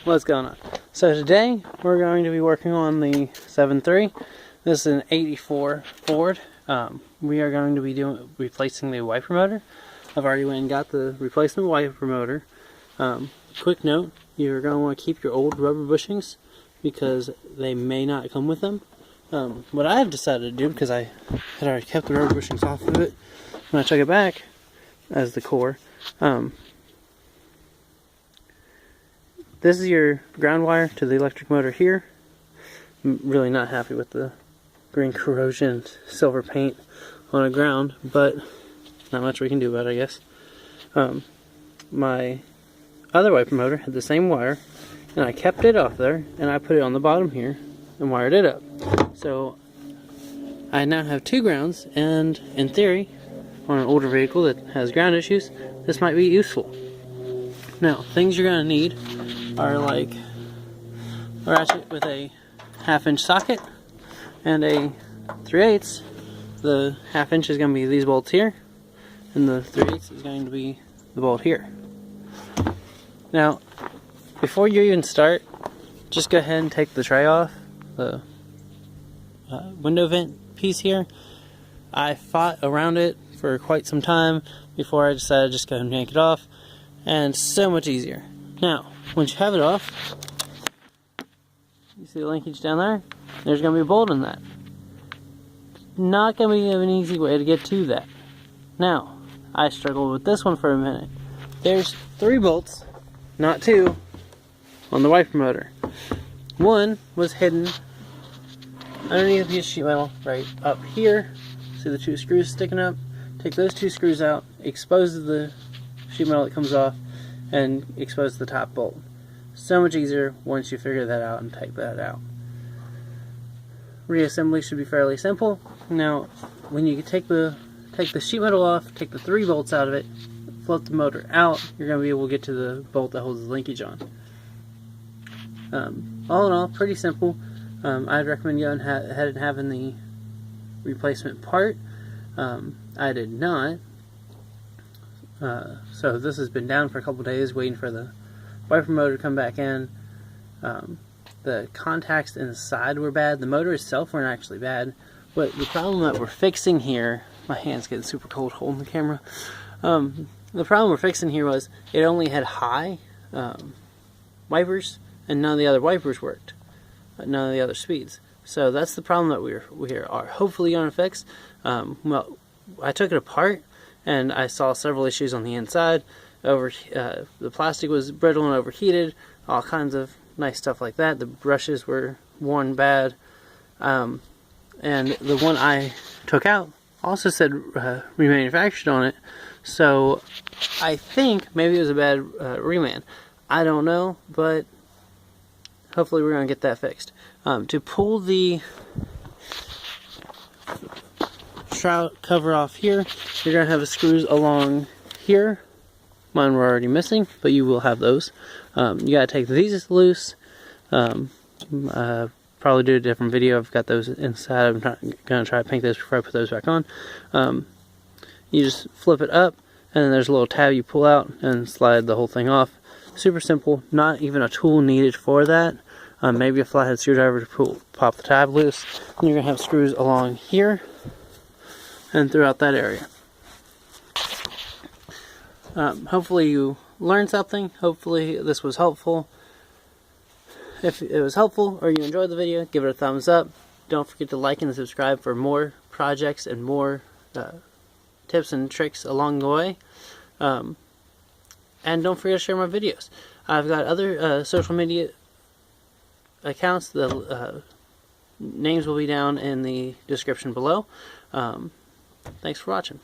What's going on? So today we're going to be working on the 7.3. This is an 84 Ford. We are going to be replacing the wiper motor. I've already went and got the replacement wiper motor. Quick note, you're going to want to keep your old rubber bushings because they may not come with them. What I have decided to do, because I had already kept the rubber bushings off of it when I took it back as the core, this is your ground wire to the electric motor here. I'm really not happy with the green corrosion silver paint on the ground, but not much we can do about it, I guess. My other wiper motor had the same wire, and I kept it off there, and I put it on the bottom here and wired it up. So I now have two grounds, and in theory, on an older vehicle that has ground issues, this might be useful. Now, things you're going to need are like a ratchet with a 1/2-inch socket and a 3/8. The 1/2-inch is going to be these bolts here, and the 3/8 is going to be the bolt here. Now, before you even start, just go ahead and take the tray off, the window vent piece here. I fought around it for quite some time before I decided to just go ahead and yank it off, and it's so much easier. Now, once you have it off, you see the linkage down there? There's going to be a bolt in that. Not going to be an easy way to get to that. Now, I struggled with this one for a minute. There's 3 bolts, not 2, on the wiper motor. One was hidden underneath the sheet metal right up here. See the 2 screws sticking up? Take those 2 screws out, expose the sheet metal that comes off, and expose the top bolt. So much easier once you figure that out and take that out. Reassembly should be fairly simple. Now, when you take the sheet metal off, take the 3 bolts out of it, flip the motor out, you're going to be able to get to the bolt that holds the linkage on. All in all, pretty simple. I'd recommend going ahead and having the replacement part. I did not. So this has been down for a couple days waiting for the wiper motor to come back in. The contacts inside were bad. The motor itself weren't actually bad. But the problem that we're fixing here, my hand's getting super cold holding the camera. The problem we're fixing here was it only had high wipers, and none of the other wipers worked. None of the other speeds. So that's the problem that we are hopefully going to fix. Well, I took it apart, and I saw several issues on the inside. The plastic was brittle and overheated, all kinds of nice stuff like that. The brushes were worn bad, and the one I took out also said remanufactured on it. So I think maybe it was a bad reman. I don't know, but hopefully we're going to get that fixed. To pull the shroud cover off here, you're going to have the screws along here. Mine were already missing, but you will have those. You got to take these loose. Probably do a different video. I've got those inside. I'm going to try to paint those before I put those back on. You just flip it up, and then there's a little tab you pull out and slide the whole thing off. Super simple. Not even a tool needed for that. Maybe a flathead screwdriver to pop the tab loose. And you're going to have screws along here and throughout that area. Hopefully you learned something. Hopefully this was helpful. If it was helpful or you enjoyed the video, give it a thumbs up. Don't forget to like and subscribe for more projects and more tips and tricks along the way. And don't forget to share my videos. I've got other social media accounts. The names will be down in the description below. Thanks for watching.